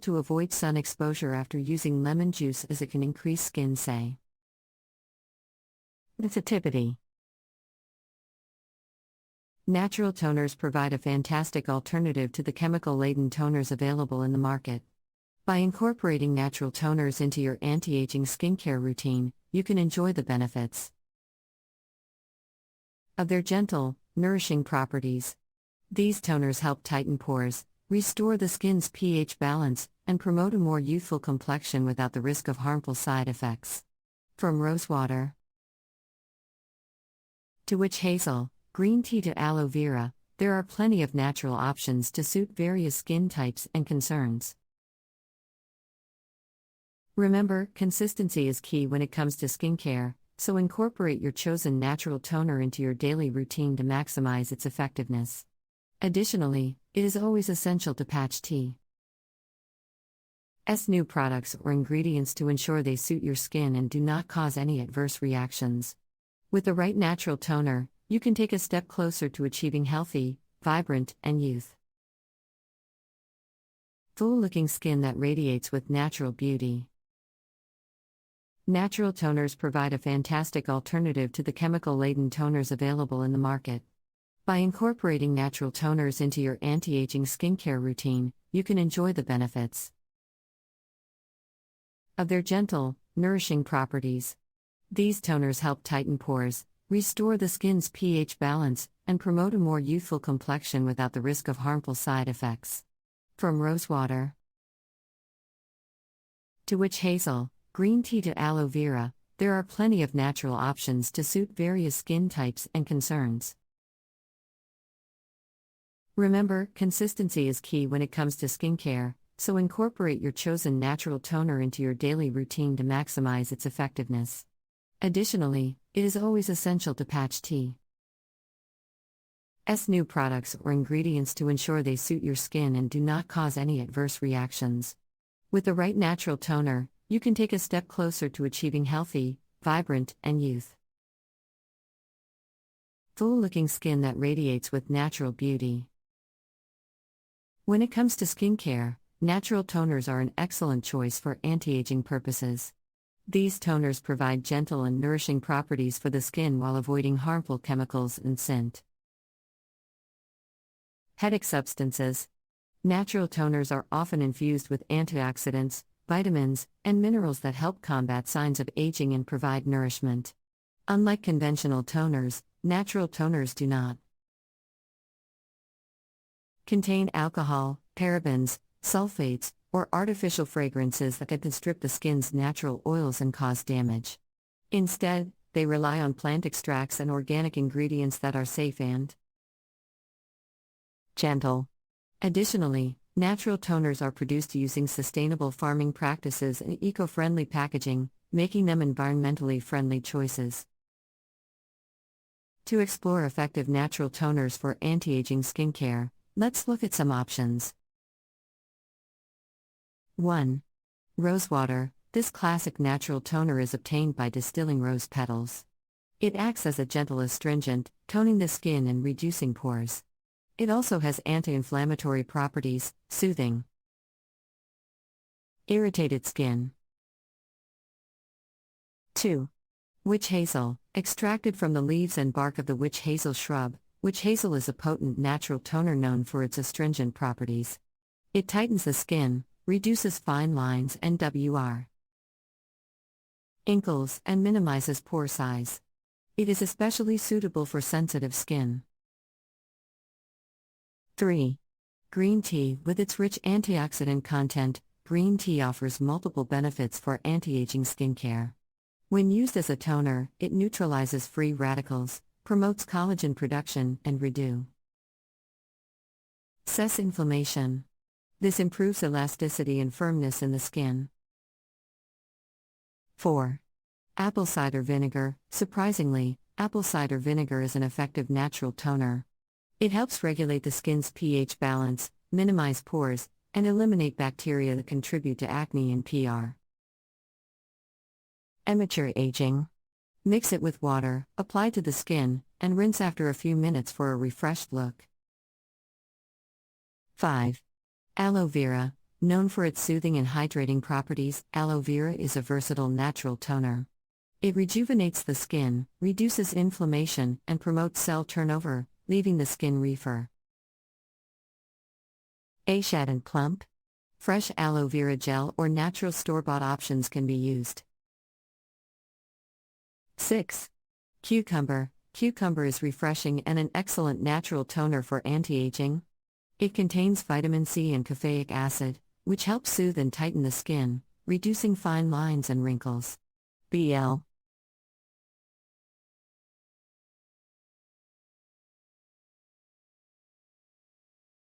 to avoid sun exposure after using lemon juice as it can increase skin say. Sensitivity. Natural toners provide a fantastic alternative to the chemical-laden toners available in the market. By incorporating natural toners into your anti-aging skincare routine, you can enjoy the benefits of their gentle, nourishing properties. These toners help tighten pores, restore the skin's pH balance, and promote a more youthful complexion without the risk of harmful side effects. From rosewater to witch hazel, green tea to aloe vera, there are plenty of natural options to suit various skin types and concerns. Remember, consistency is key when it comes to skincare, so incorporate your chosen natural toner into your daily routine to maximize its effectiveness. Additionally, it is always essential to patch tea's new products or ingredients to ensure they suit your skin and do not cause any adverse reactions. With the right natural toner, you can take a step closer to achieving healthy, vibrant, and youthful-looking skin that radiates with natural beauty. Natural toners provide a fantastic alternative to the chemical-laden toners available in the market. By incorporating natural toners into your anti-aging skincare routine, you can enjoy the benefits of their gentle, nourishing properties. These toners help tighten pores, restore the skin's pH balance, and promote a more youthful complexion without the risk of harmful side effects. From rosewater to witch hazel, green tea to aloe vera, there are plenty of natural options to suit various skin types and concerns. Remember, consistency is key when it comes to skincare, so incorporate your chosen natural toner into your daily routine to maximize its effectiveness. Additionally, it is always essential to patch tea's new products or ingredients to ensure they suit your skin and do not cause any adverse reactions. With the right natural toner, you can take a step closer to achieving healthy, vibrant, and youthful-looking skin that radiates with natural beauty. When it comes to skincare, natural toners are an excellent choice for anti-aging purposes. These toners provide gentle and nourishing properties for the skin while avoiding harmful chemicals and synthetic substances. Natural toners are often infused with antioxidants, vitamins, and minerals that help combat signs of aging and provide nourishment. Unlike conventional toners, natural toners do not contain alcohol, parabens, sulfates, or artificial fragrances that can strip the skin's natural oils and cause damage. Instead, they rely on plant extracts and organic ingredients that are safe and gentle. Additionally, natural toners are produced using sustainable farming practices and eco-friendly packaging, making them environmentally friendly choices. To explore effective natural toners for anti-aging skincare, let's look at some options. 1. Rosewater. This classic natural toner is obtained by distilling rose petals. It acts as a gentle astringent, toning the skin and reducing pores. It also has anti-inflammatory properties, soothing irritated skin. 2. Witch hazel. Extracted from the leaves and bark of the witch hazel shrub, witch hazel is a potent natural toner known for its astringent properties. It tightens the skin, reduces fine lines and wrinkles, and minimizes pore size. It is especially suitable for sensitive skin. 3. Green tea. With its rich antioxidant content, green tea offers multiple benefits for anti-aging skincare. When used as a toner, it neutralizes free radicals, promotes collagen production, and reduces inflammation. This improves elasticity and firmness in the skin. 4. Apple cider vinegar. Surprisingly, apple cider vinegar is an effective natural toner. It helps regulate the skin's pH balance, minimize pores, and eliminate bacteria that contribute to acne and premature aging. Mix it with water, apply to the skin, and rinse after a few minutes for a refreshed look. 5. Aloe vera. Known for its soothing and hydrating properties, aloe vera is a versatile natural toner. It rejuvenates the skin, reduces inflammation, and promotes cell turnover, leaving the skin reefer. Shad and plump. Fresh aloe vera gel or natural store-bought options can be used. 6. Cucumber. Cucumber is refreshing and an excellent natural toner for anti-aging. It contains vitamin C and caffeic acid, which help soothe and tighten the skin, reducing fine lines and wrinkles. BL.